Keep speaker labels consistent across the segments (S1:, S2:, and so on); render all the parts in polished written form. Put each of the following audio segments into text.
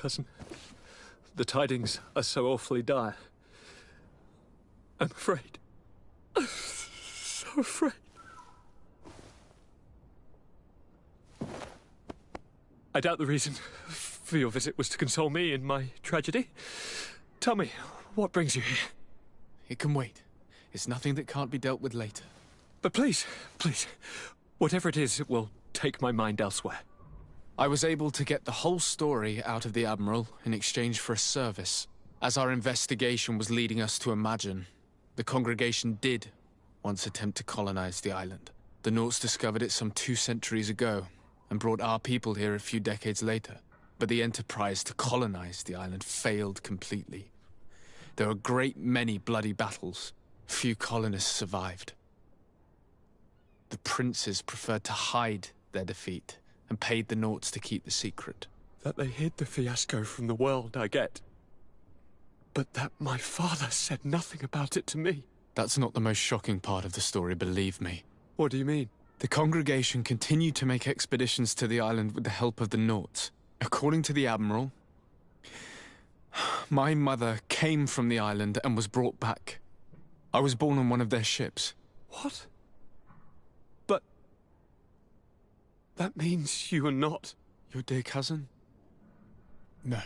S1: cousin. The tidings are so awfully dire. I'm afraid. I'm so afraid. I doubt the reason for your visit was to console me in my tragedy. Tell me, what brings you here?
S2: It can wait. It's nothing that can't be dealt with later.
S1: But please, whatever it is, it will take my mind elsewhere.
S2: I was able to get the whole story out of the Admiral in exchange for a service. As our investigation was leading us to imagine, the congregation did once attempt to colonize the island. The Nauts discovered it some 2 centuries ago and brought our people here a few decades later. But the enterprise to colonize the island failed completely. There were a great many bloody battles. Few colonists survived. The princes preferred to hide their defeat and paid the Nauts to keep the secret.
S1: That they hid the fiasco from the world, I get. But that my father said nothing about it to me.
S2: That's not the most shocking part of the story, believe me.
S1: What do you mean?
S2: The congregation continued to make expeditions to the island with the help of the Nauts. According to the Admiral, my mother came from the island and was brought back. I was born on one of their ships.
S1: What? But that means you are not
S2: your dear cousin? No.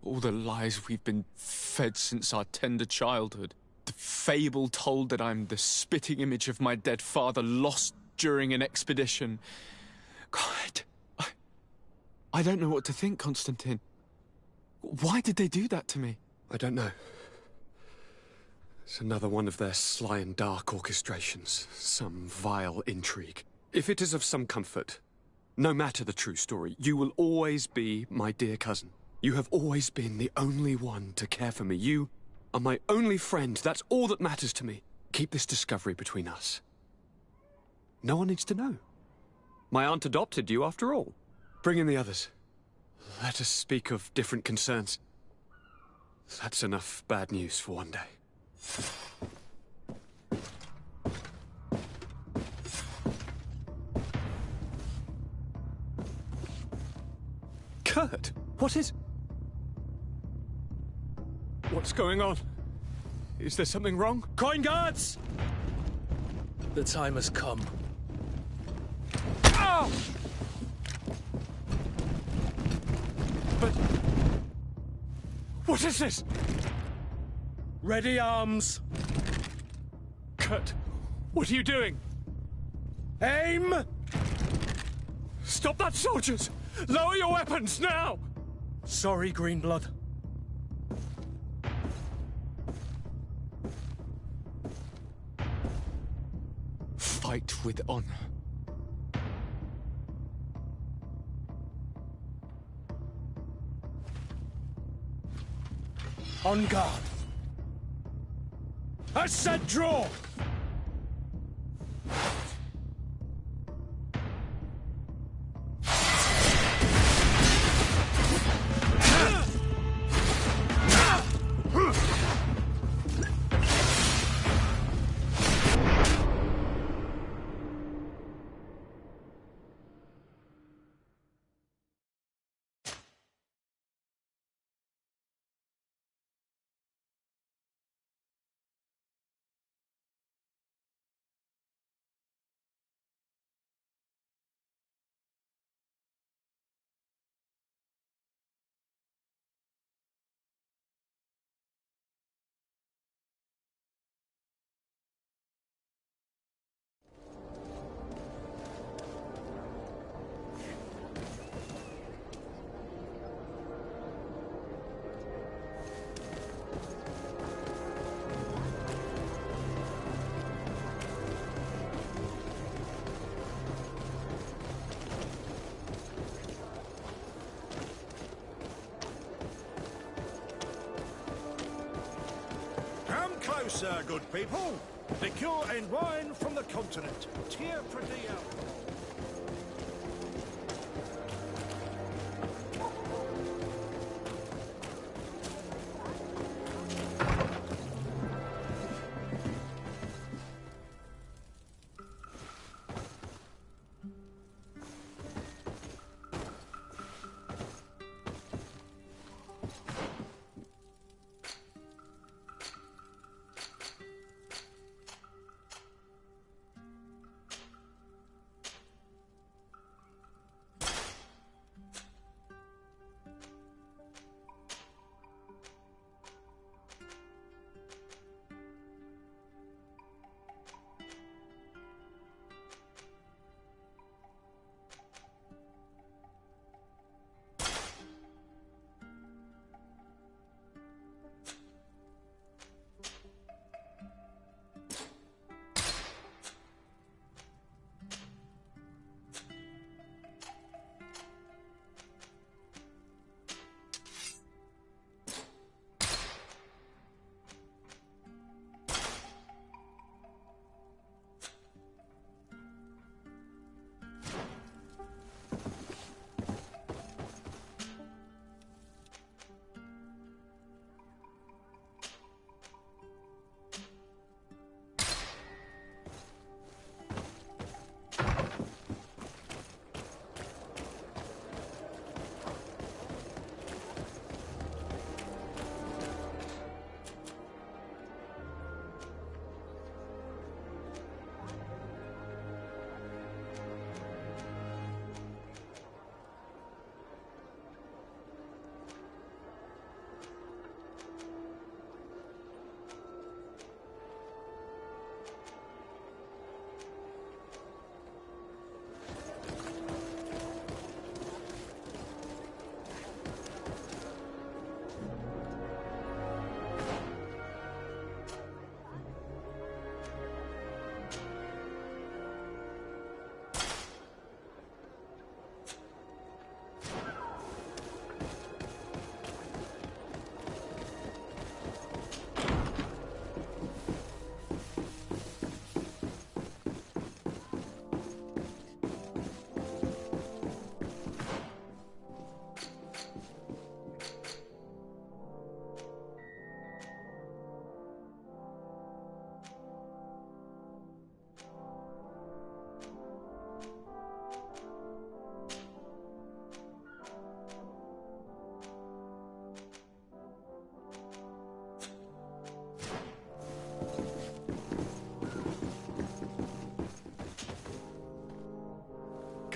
S2: All the lies we've been fed since our tender childhood. The fable told that I'm the spitting image of my dead father lost during an expedition. God, I don't know what to think, Constantine. Why did they do that to me?
S1: I don't know. It's another one of their sly and dark orchestrations. Some vile intrigue. If it is of some comfort, no matter the true story, you will always be my dear cousin. You have always been the only one to care for me. You are my only friend. That's all that matters to me. Keep this discovery between us. No one needs to know. My aunt adopted you after all. Bring in the others. Let us speak of different concerns. That's enough bad news for one day. Kurt, what is... What's going on? Is there something wrong?
S3: Coin guards! The time has come.
S1: Ow! But... What is this?
S3: Ready arms.
S1: Kurt, what are you doing?
S3: Aim!
S1: Stop that, soldiers! Lower your weapons, now!
S3: Sorry, Greenblood.
S2: Fight with honor.
S3: On guard. I said draw!
S4: Closer, good people. Liqueur and wine from the continent. Tier pretty out.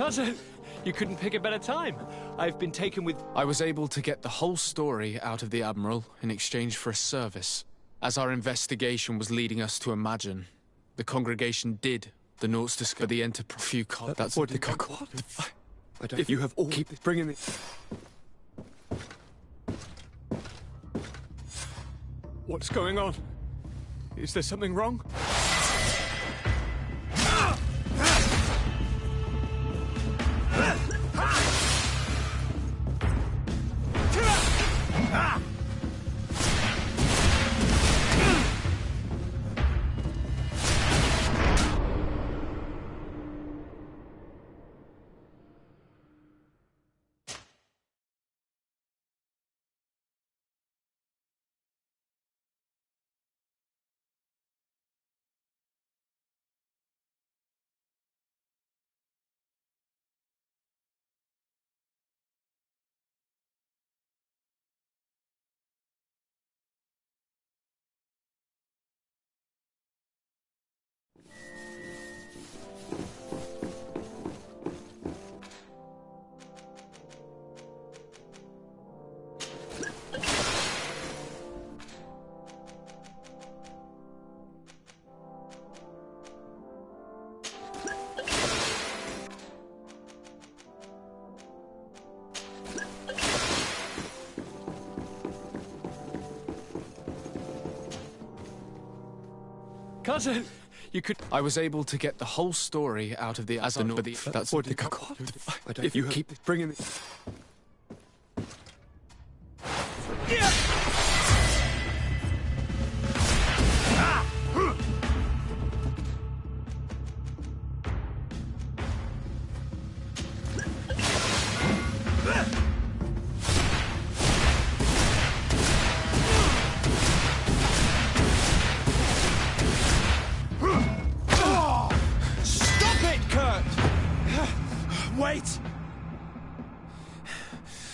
S1: Cousin, you couldn't pick a better time. I've been taken with...
S2: I was able to get the whole story out of the Admiral in exchange for a service. As our investigation was leading us to imagine, the congregation did the Nort's discover the enterprise. Few that's
S1: what
S2: the
S1: I don't... If you have all... Keep bringing it... What's going on? Is there something wrong? Cousin, you could...
S2: I was able to get the whole story out of the that's
S1: what I don't... If you keep bringing it...
S3: Wait!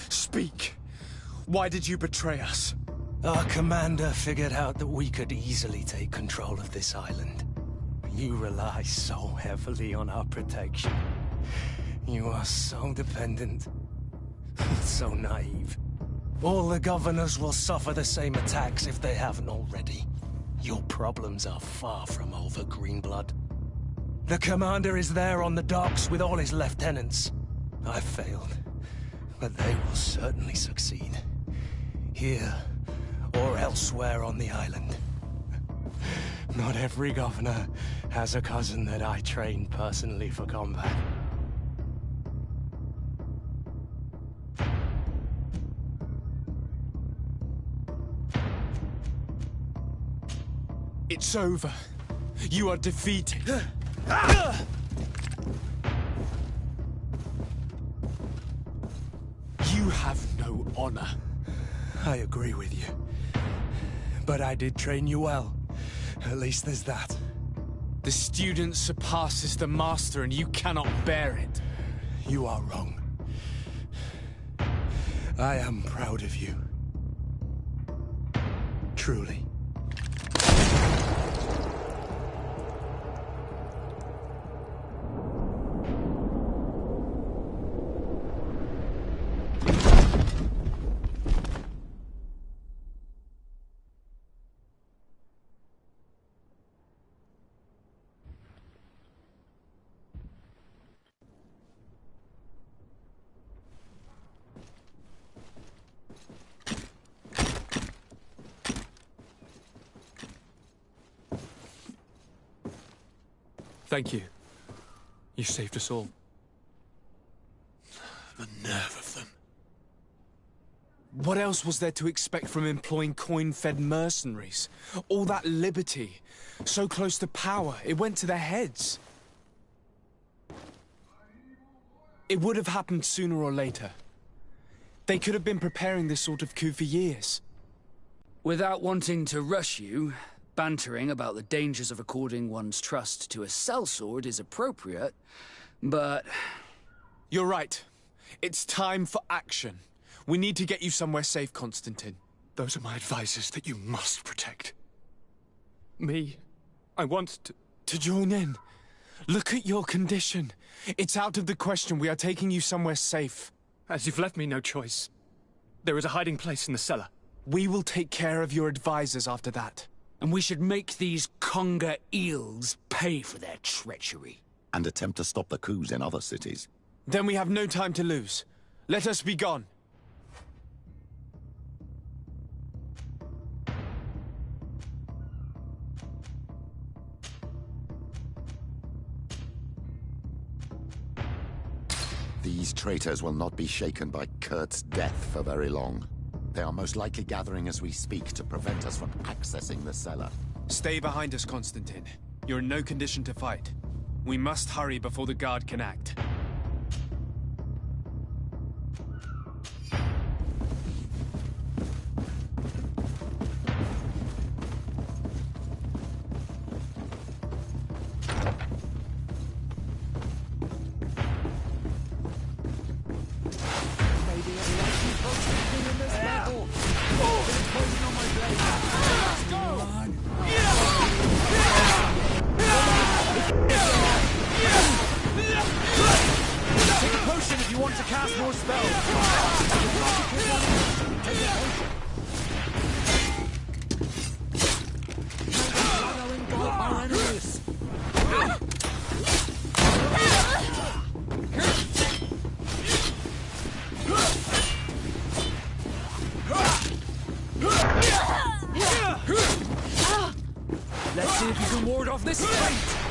S3: Speak. Why did you betray us?
S5: Our commander figured out that we could easily take control of this island. You rely so heavily on our protection. You are so dependent. So naive. All the governors will suffer the same attacks if they haven't already. Your problems are far from over, Greenblood. The commander is there on the docks with all his lieutenants. I've failed, but they will certainly succeed. Here, or elsewhere on the island. Not every governor has a cousin that I trained personally for combat.
S3: It's over. You are defeated. You have no honor.
S5: I agree with you. But I did train you well. At least there's that.
S2: The student surpasses the master and you cannot bear it.
S5: You are wrong. I am proud of you. Truly.
S1: Thank you. You saved us all.
S3: The nerve of them.
S2: What else was there to expect from employing coin-fed mercenaries? All that liberty, so close to power, it went to their heads. It would have happened sooner or later. They could have been preparing this sort of coup for years.
S6: Without wanting to rush you, bantering about the dangers of according one's trust to a sellsword is appropriate, but...
S2: You're right. It's time for action. We need to get you somewhere safe, Constantine.
S1: Those are my advisors that you must protect. Me, I want to...
S2: To join in. Look at your condition. It's out of the question. We are taking you somewhere safe.
S1: As you've left me no choice. There is a hiding place in the cellar.
S2: We will take care of your advisors after that.
S6: And we should make these conger eels pay for their treachery.
S7: And attempt to stop the coups in other cities.
S2: Then we have no time to lose. Let us be gone.
S7: These traitors will not be shaken by Kurt's death for very long. They are most likely gathering as we speak to prevent us from accessing the cellar.
S2: Stay behind us, Constantine. You're in no condition to fight. We must hurry before the guard can act.
S6: Let's see if you can ward off this fate!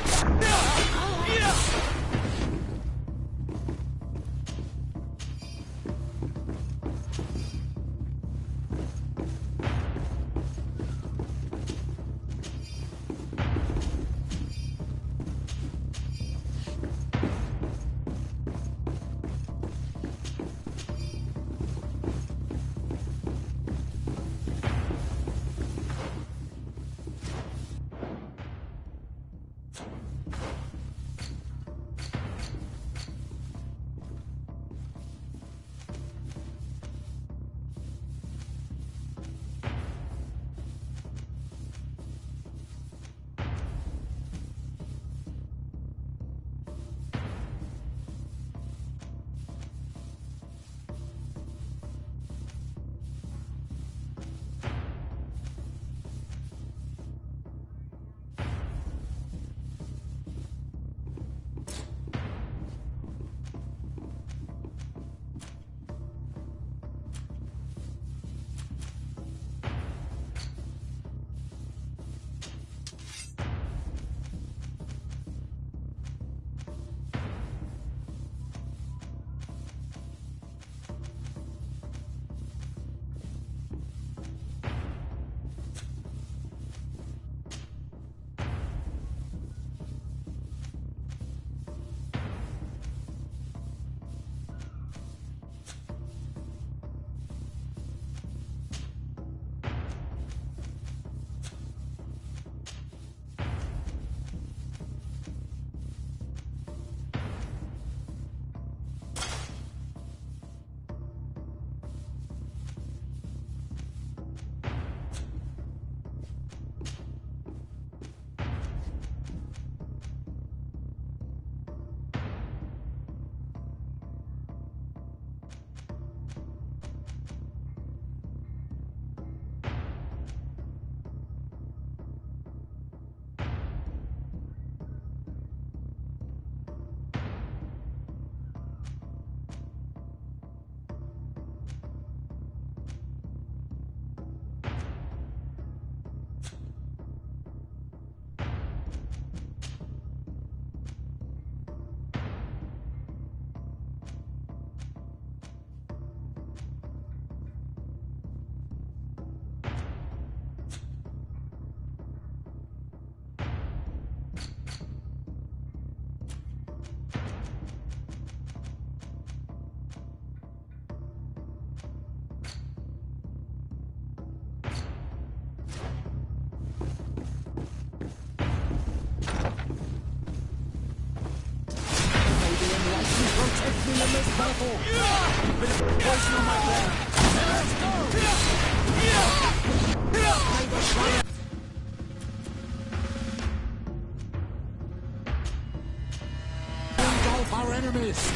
S2: this!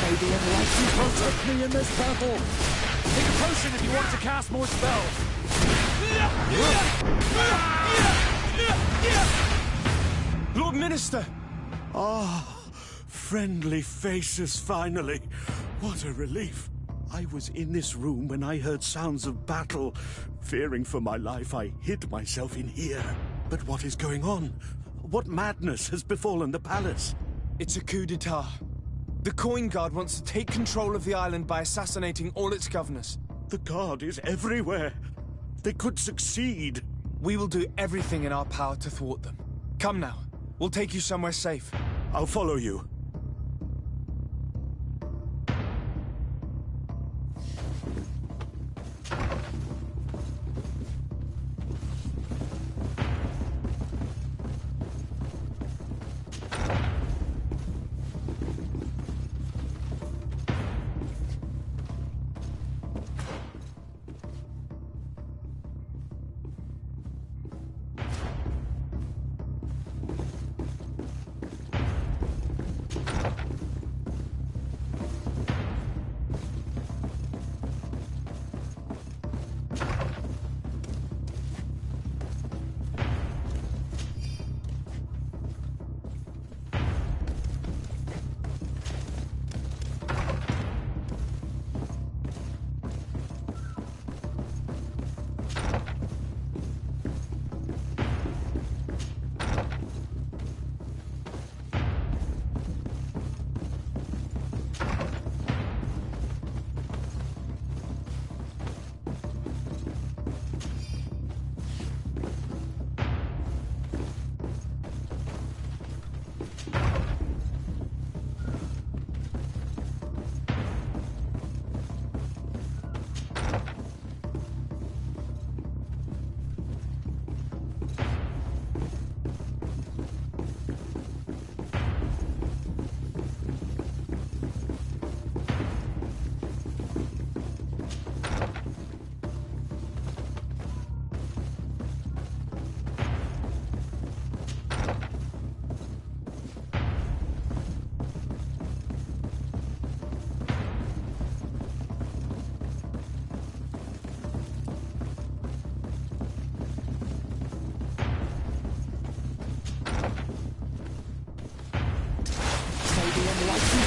S8: May the enlightened protect me in this battle! Take a potion if you want to cast more spells!
S3: Lord Minister!
S4: Ah, friendly faces finally. What a relief. I was in this room when I heard sounds of battle. Fearing for my life, I hid myself in here. But what is going on? What madness has befallen the palace?
S3: It's a coup d'etat. The Coin Guard wants to take control of the island by assassinating all its governors.
S4: The Guard is everywhere. They could succeed.
S3: We will do everything in our power to thwart them. Come now. We'll take you somewhere safe.
S4: I'll follow you.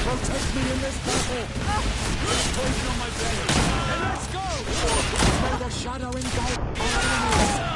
S8: Protect me in this battle!
S2: Poison on my blade! And let's go!
S8: May the shadow engulf our enemies!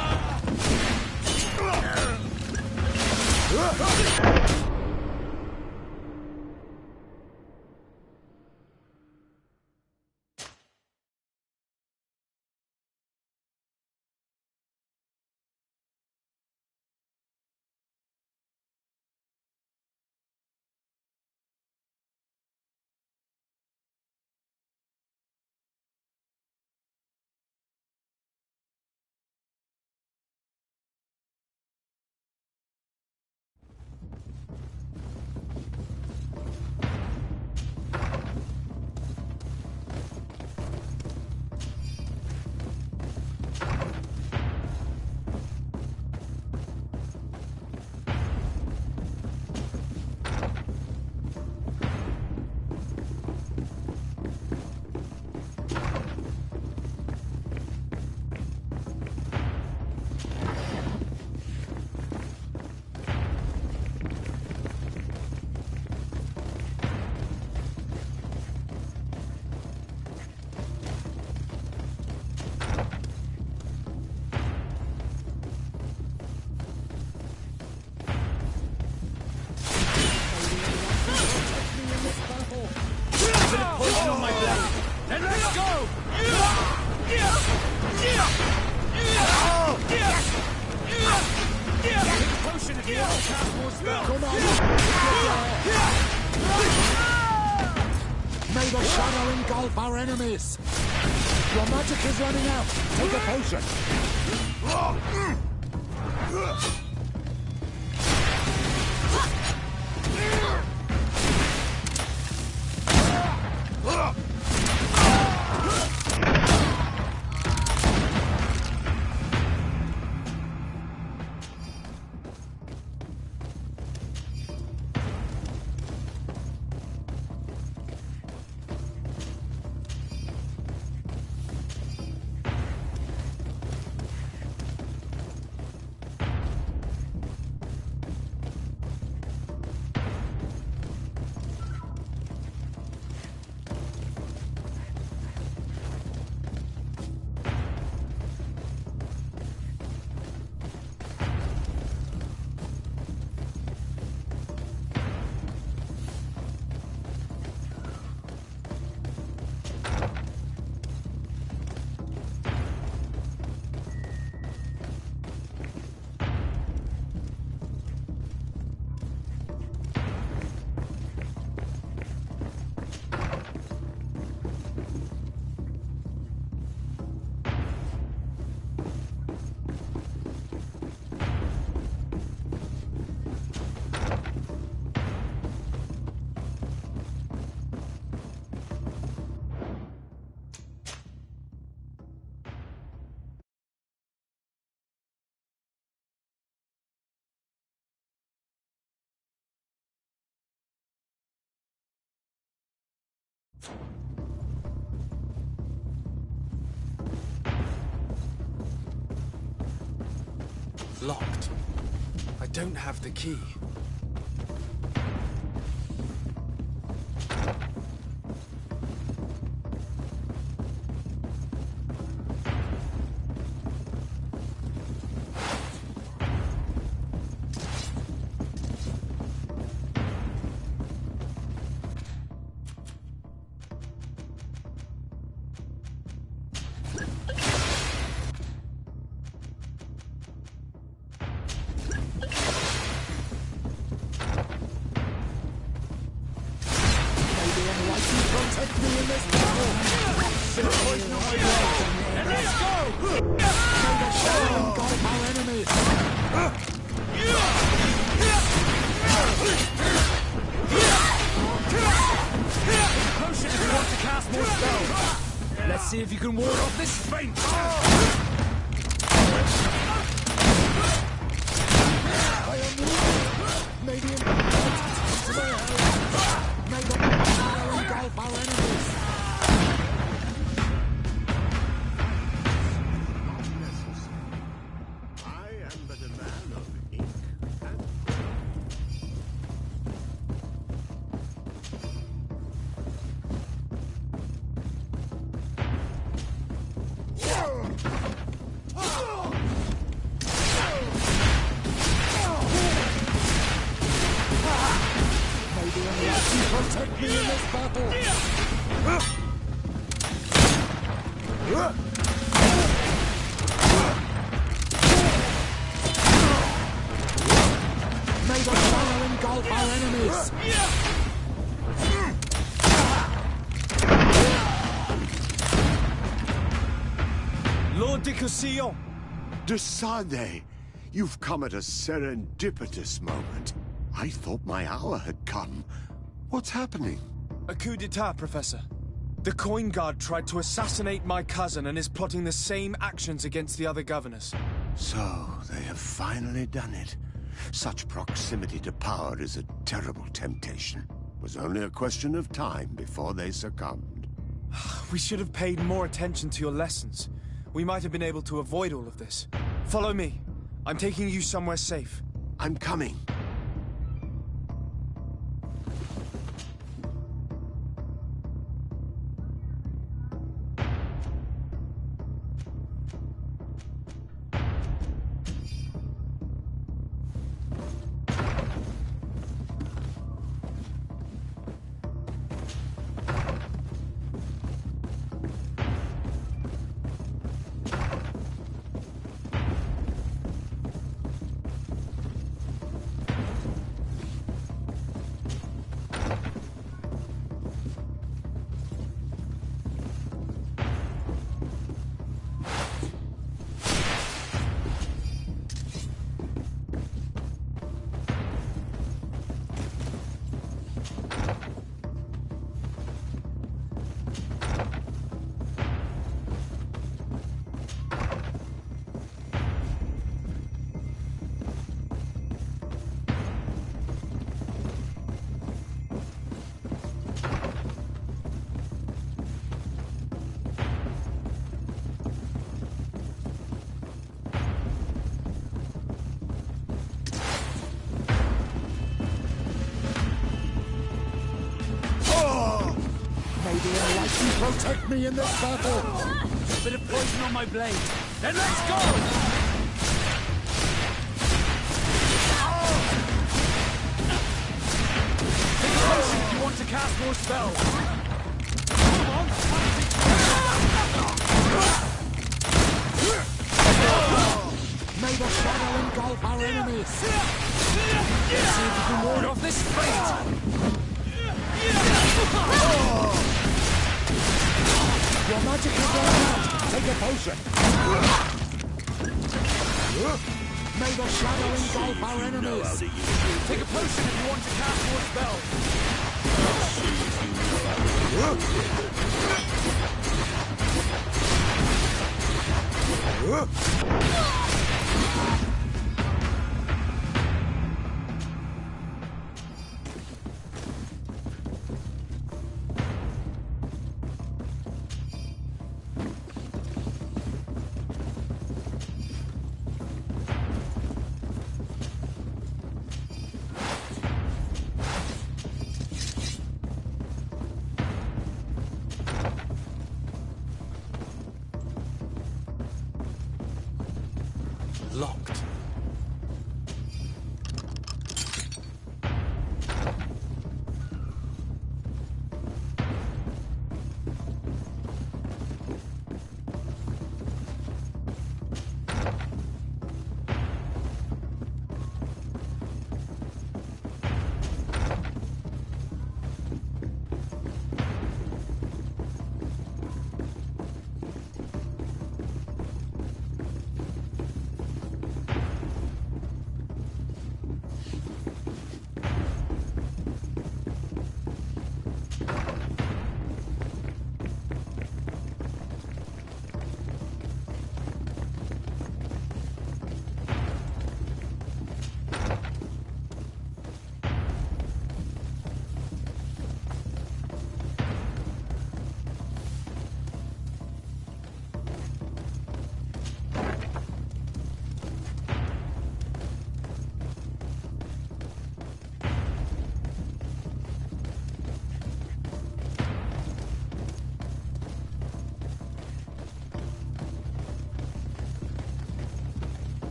S2: Poison on my blade! And let's go! Take a potion if you want to cast more spells!
S8: Come on! May the shadow engulf our enemies! Your magic is running out. Take a potion.
S3: Locked. I don't have the key.
S8: Protect me in this battle! And let's go! May the shadow engulf our enemies! Potion if you want to cast more spells! Let's see if you can ward off this feint! I am wounded! Maybe in the May the shadow engulf our enemies!
S4: I am but a man of ink and
S8: Protect me in this battle! May the shadow engulf our enemies!
S3: Lord de Cossillon!
S4: De Sade, you've come at a serendipitous moment. I thought my hour had come. What's happening?
S3: A coup d'etat, Professor. The Coin Guard tried to assassinate my cousin and is plotting the same actions against the other governors.
S4: So, they have finally done it. Such proximity to power is a terrible temptation. It was only a question of time before they succumbed.
S3: We should have paid more attention to your lessons. We might have been able to avoid all of this. Follow me. I'm taking you somewhere safe.
S4: I'm coming.
S8: Protect me in this battle!
S6: Bit of poison on my blade. Then let's go! If you want to cast more spells.
S8: May the shadow engulf our enemies!
S6: Let's see if you can ward off this fate!
S8: Your magic is going out! Take a potion! May the shadow engulf our enemies!
S6: Take a potion if you want to cast more spells!
S2: Locked.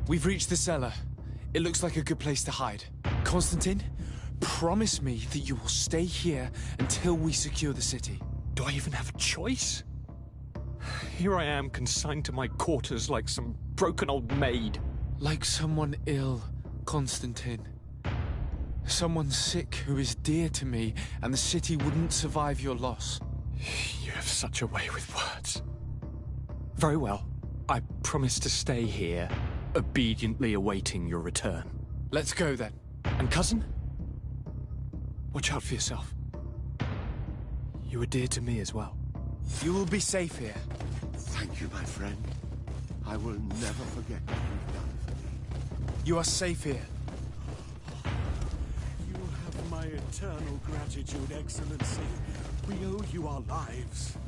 S2: We've reached the cellar. It looks like a good place to hide. Constantine, promise me that you will stay here until we secure the city.
S1: Do I even have a choice? Here I am, consigned to my quarters like some broken old maid.
S2: Like someone ill, Constantine. Someone sick who is dear to me, and the city wouldn't survive your loss.
S1: You have such a way with words. Very well. I promise to stay here, obediently awaiting your return.
S2: Let's go then.
S1: And cousin? Watch out for yourself. You were dear to me as well.
S3: You will be safe here.
S4: Thank you, my friend. I will never forget what you've done for me.
S3: You are safe here.
S4: You have my eternal gratitude, Excellency. We owe you our lives.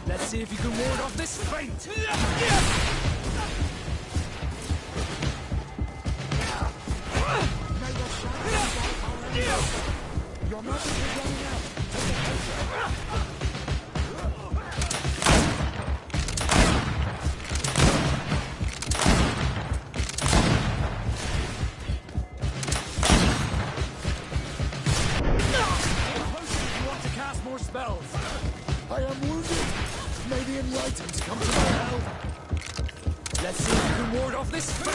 S6: Let's see if you can ward off this feint!
S8: Your magic is running out! Take a potion!
S6: More spells! you can ward off this fate!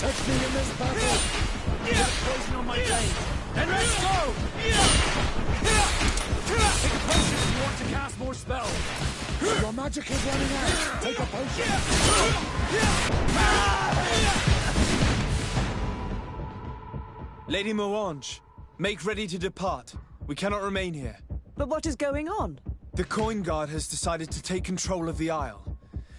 S8: Protect me in this battle!
S6: Put poison on my blade! Then let's go! Take a potion if you want to cast more spells!
S8: Your magic is running out! Take a potion!
S3: Lady Morange, make ready to depart. We cannot remain here.
S9: But what is going on?
S3: The Coin Guard has decided to take control of the Isle.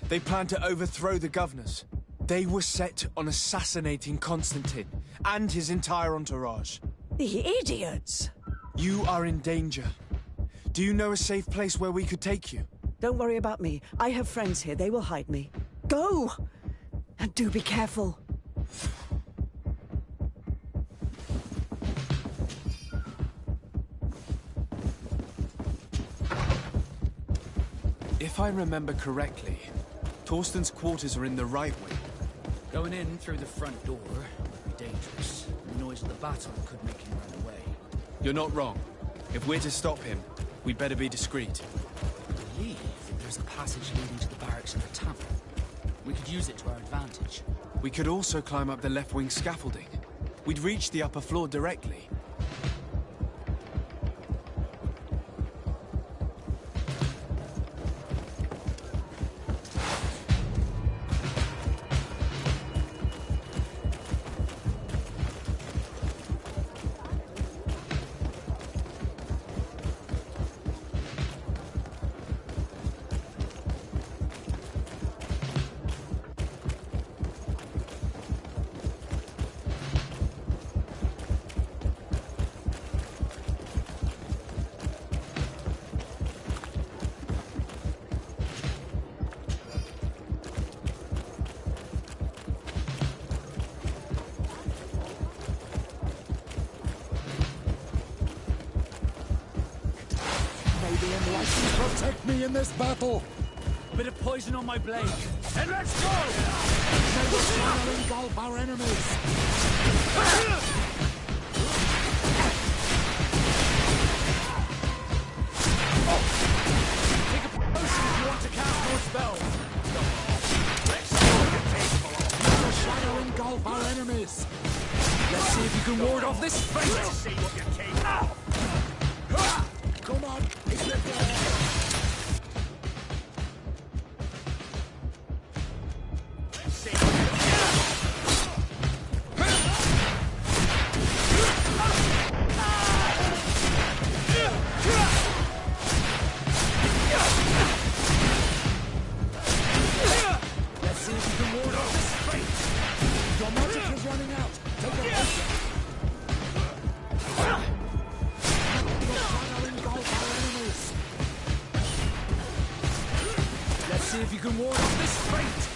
S3: They plan to overthrow the governors. They were set on assassinating Constantine and his entire entourage.
S9: The idiots!
S3: You are in danger. Do you know a safe place where we could take you?
S9: Don't worry about me. I have friends here. They will hide me. Go! And do be careful.
S3: If I remember correctly, Torsten's quarters are in the right wing.
S6: Going in through the front door would be dangerous. The noise of the battle could make him run away.
S3: You're not wrong. If we're to stop him, we'd better be discreet.
S6: I believe that there's a passage leading to the barracks and the tavern. We could use it to our advantage.
S3: We could also climb up the left wing scaffolding. We'd reach the upper floor directly.
S8: Protect me in this battle!
S6: Bit of poison on my blade. And let's go!
S8: May the fire engulf our enemies!
S6: Take a potion if you want to cast more spells.
S8: May the shadow engulf our enemies!
S6: Let's see if you can ward off this fate. Let's see what you're capable of.
S8: Come on, it's your turn!
S6: See if you can ward off this fate!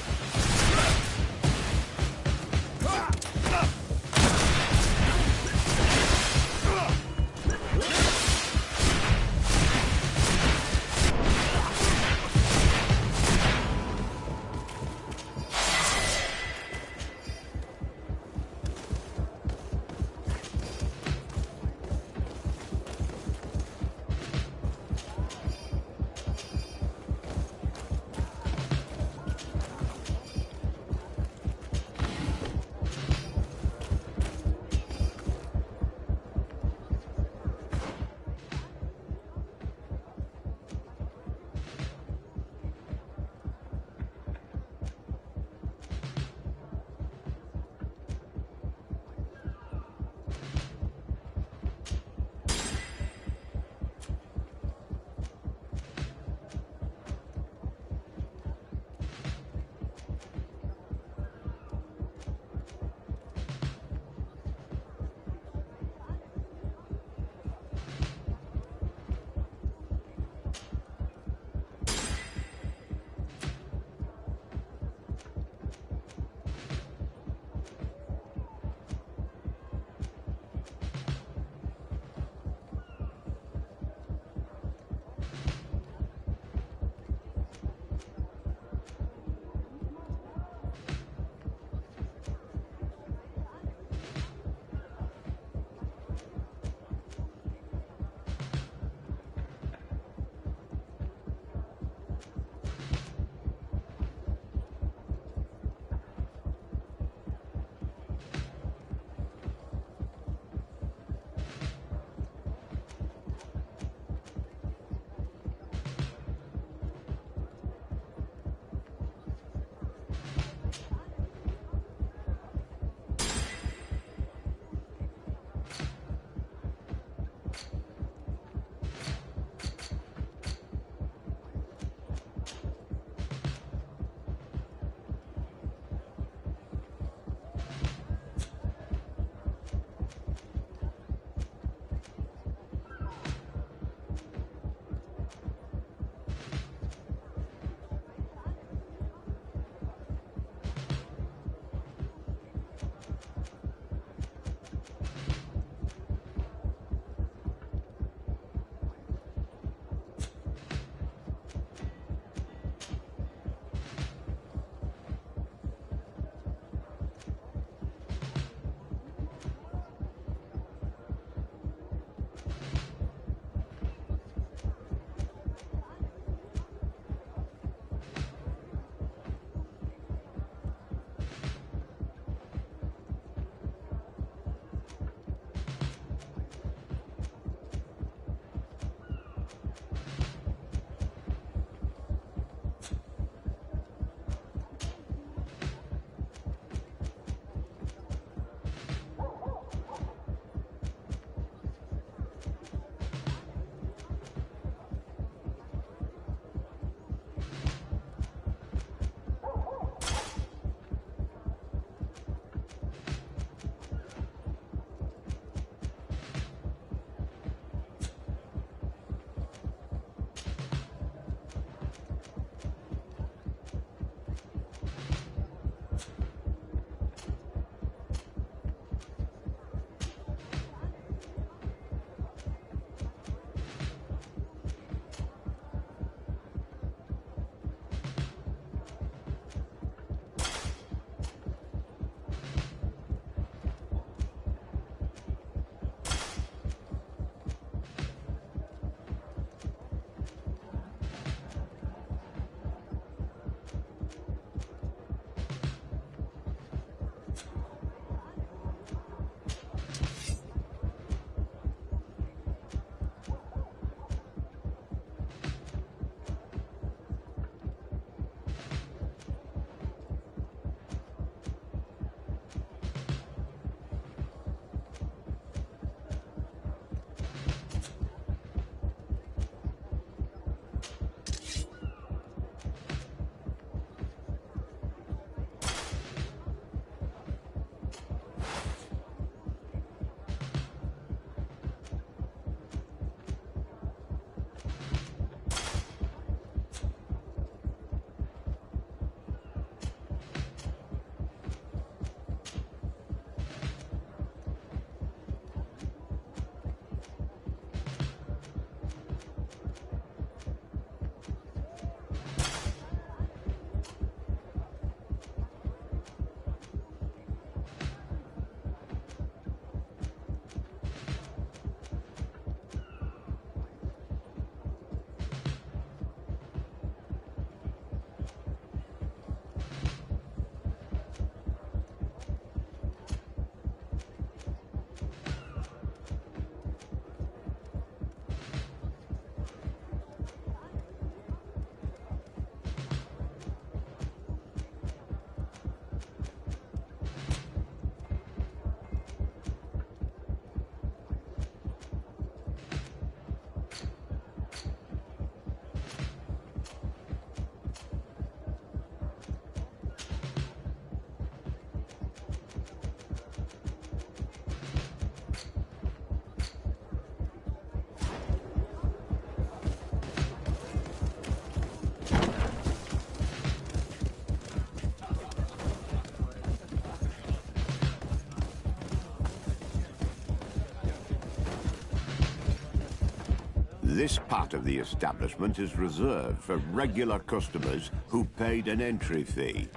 S10: This part of the establishment is reserved for regular customers who paid an entry fee.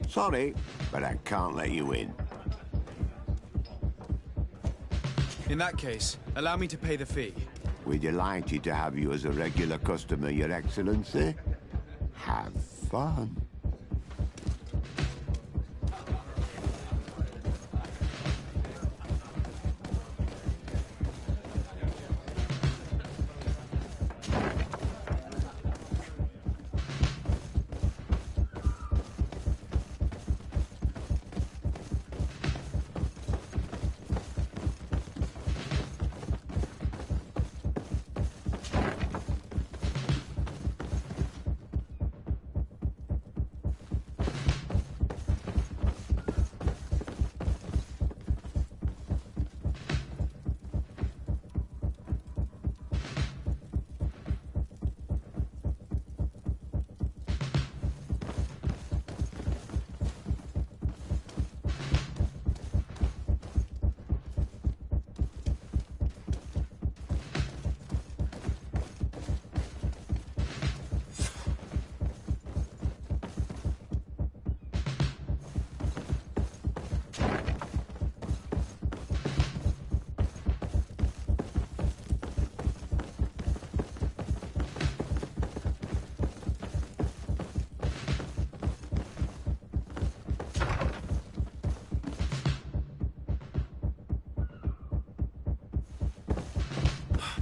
S10: Sorry, but I can't let you in.
S3: In that case, allow me to pay the fee.
S10: We're delighted to have you as a regular customer, Your Excellency. Have fun.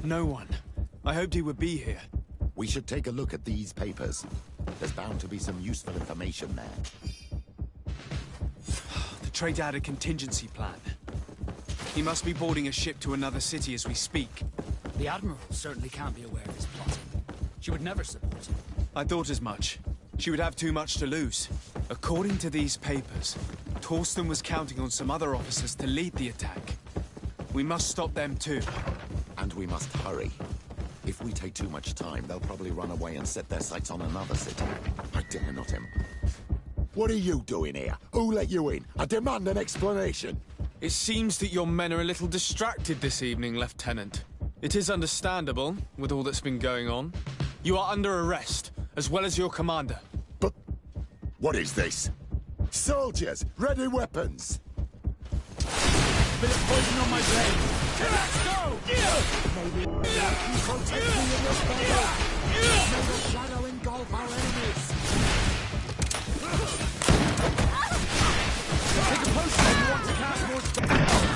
S3: No one. I hoped he would be here.
S7: We should take a look at these papers. There's bound to be some useful information there.
S3: The traitor had a contingency plan. He must be boarding a ship to another city as we speak.
S6: The Admiral certainly can't be aware of his plotting. She would never support him.
S3: I thought as much. She would have too much to lose. According to these papers, Torsten was counting on some other officers to lead the attack. We must stop them too.
S7: And we must hurry. If we take too much time, they'll probably run away and set their sights on another city. I dare not him. What are you doing here? Who let you in? I demand an explanation.
S2: It seems that your men are a little distracted this evening, Lieutenant. It is understandable, with all that's been going on. You are under arrest, as well as your commander.
S7: But what is this? Soldiers, ready weapons!
S8: Bit of poison on my blade. Let's go! Maybe you protect me in this battle. May the shadow engulf our enemies. Take a potion if you want to cast more spells.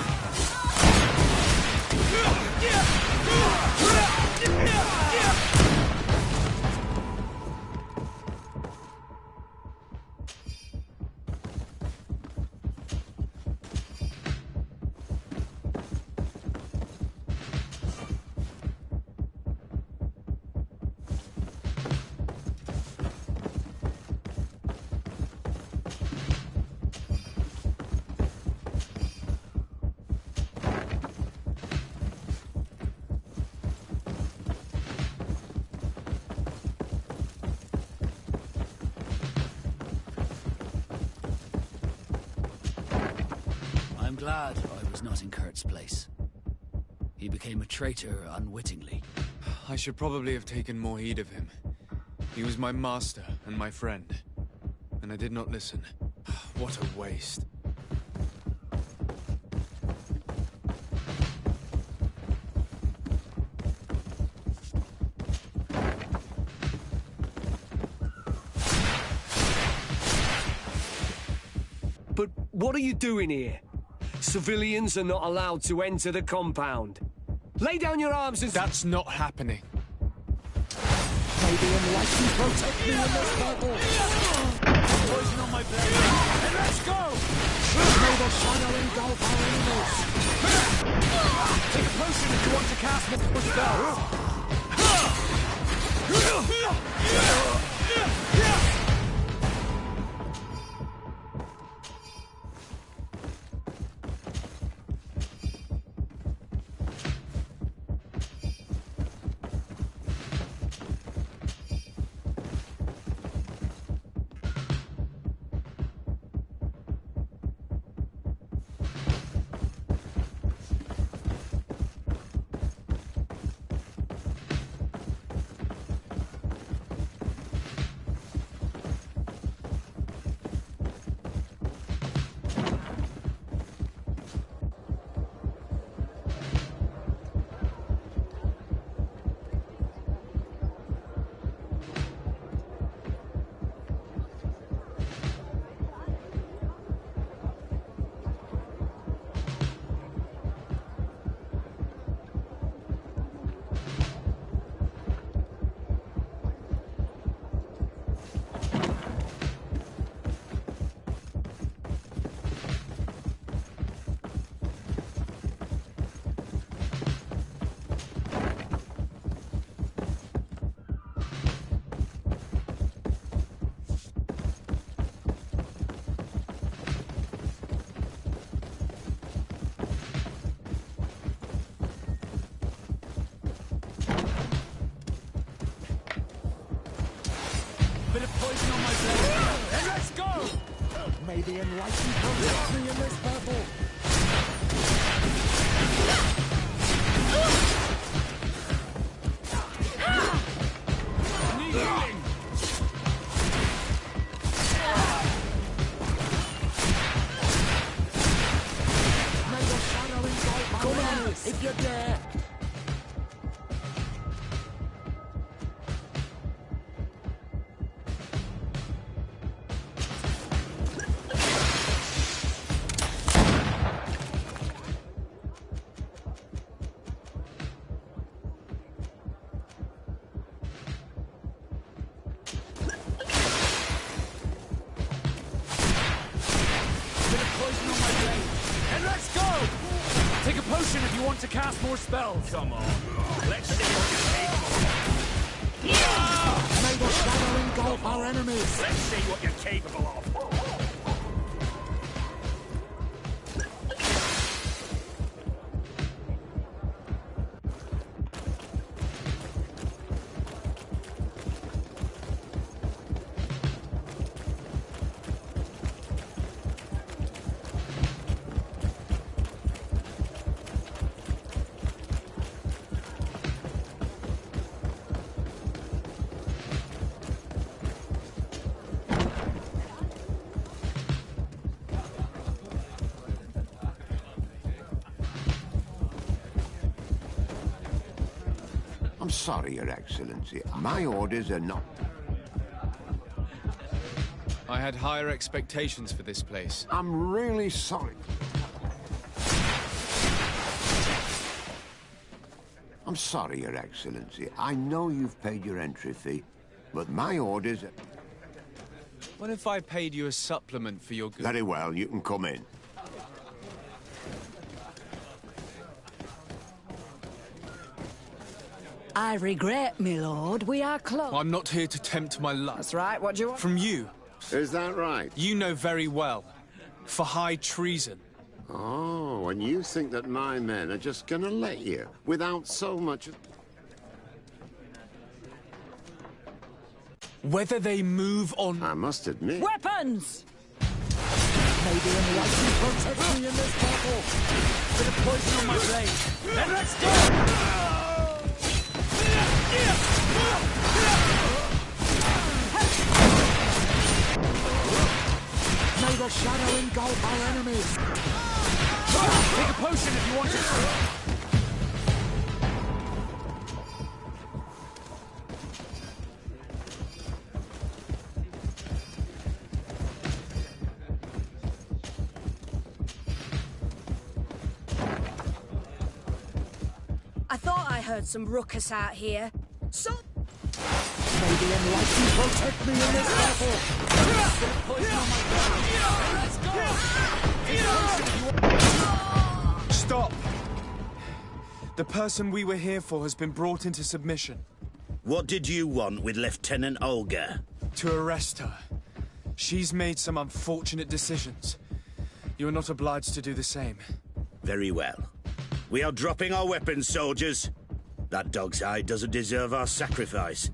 S6: I'm glad I was not in Kurt's place. He became a traitor unwittingly.
S2: I should probably have taken more heed of him. He was my master and my friend, and I did not listen. What a waste.
S11: But what are you doing here? Civilians are not allowed to enter the compound. Lay down your arms and...
S2: That's not happening.
S8: Maybe unless you protect me in this battle. Poison on my blade. And let's go! May the shadow engulf our enemies. Take a potion if you want to cast multiple spells.
S6: Bit of poison on my blade. And let's go!
S8: May the enlightened protect me in this battle.
S6: Need healing.
S8: May the shadow engulf our enemies. If you dare.
S6: Take a potion if you want to cast more spells. Come on. Let's see what you're capable of.
S8: May the shadow engulf our enemies.
S6: Let's see what you're capable of.
S10: I'm sorry, Your Excellency. My orders are not...
S2: I had higher expectations for this place.
S10: I'm really sorry. I'm sorry, Your Excellency. I know you've paid your entry fee, but my orders are...
S2: What if I paid you a supplement for your goods?
S10: Very well, you can come in.
S9: I regret, my lord, we are close.
S2: I'm not here to tempt my luck.
S9: That's right, what do you want?
S2: From you.
S7: Is that right?
S2: You know very well. For high treason.
S7: Oh, and you think that my men are just gonna let you, without so much...
S2: Whether they move on...
S7: I must admit...
S9: Weapons!
S8: May the enlightened protect me in this battle.
S6: Bit of poison on my blade. And let's go!
S8: May the shadow engulf our enemies.
S6: Take a potion if you want to.
S12: I thought I heard some ruckus out here. So...
S8: May the enlightened protect me in this battle.
S3: Stop! The person we were here for has been brought into submission.
S13: What did you want with Lieutenant Olga?
S3: To arrest her. She's made some unfortunate decisions. You are not obliged to do the same.
S13: Very well. We are dropping our weapons, soldiers. That dog's hide doesn't deserve our sacrifice.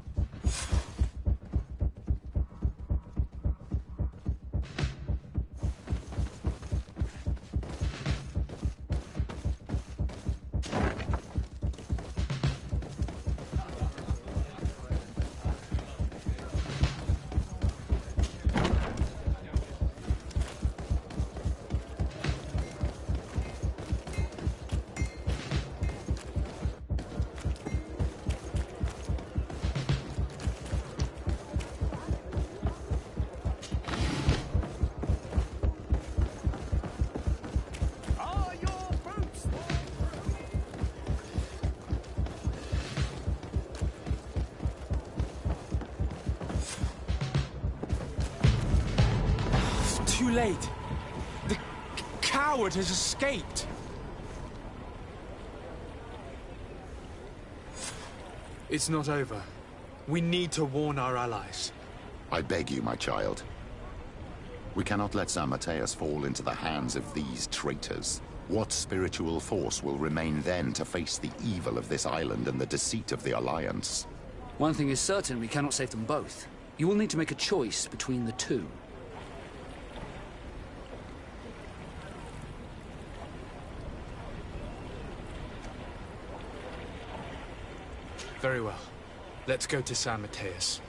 S3: Too late. The coward has escaped. It's not over. We need to warn our allies.
S7: I beg you, my child. We cannot let San Mateus fall into the hands of these traitors. What spiritual force will remain then to face the evil of this island and the deceit of the Alliance?
S6: One thing is certain, we cannot save them both. You will need to make a choice between the two.
S2: Very well. Let's go to San Mateus.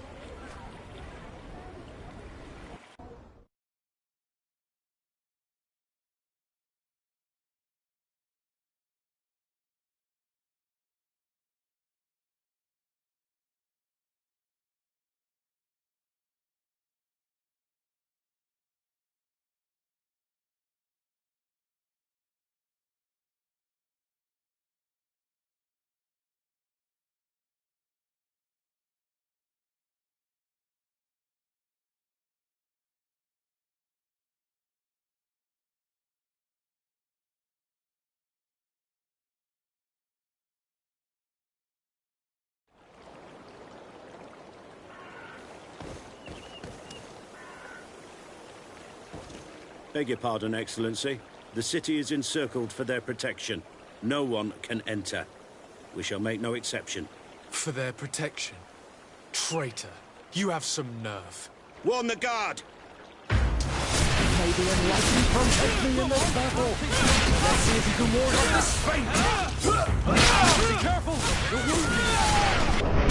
S13: Beg your pardon, Excellency. The city is encircled for their protection. No one can enter. We shall make no exception.
S2: For their protection? Traitor, you have some nerve.
S13: Warn the guard!
S8: May the enlightened protect me in this battle! Let's see if you can ward off this fate! Be careful! You'll wound me!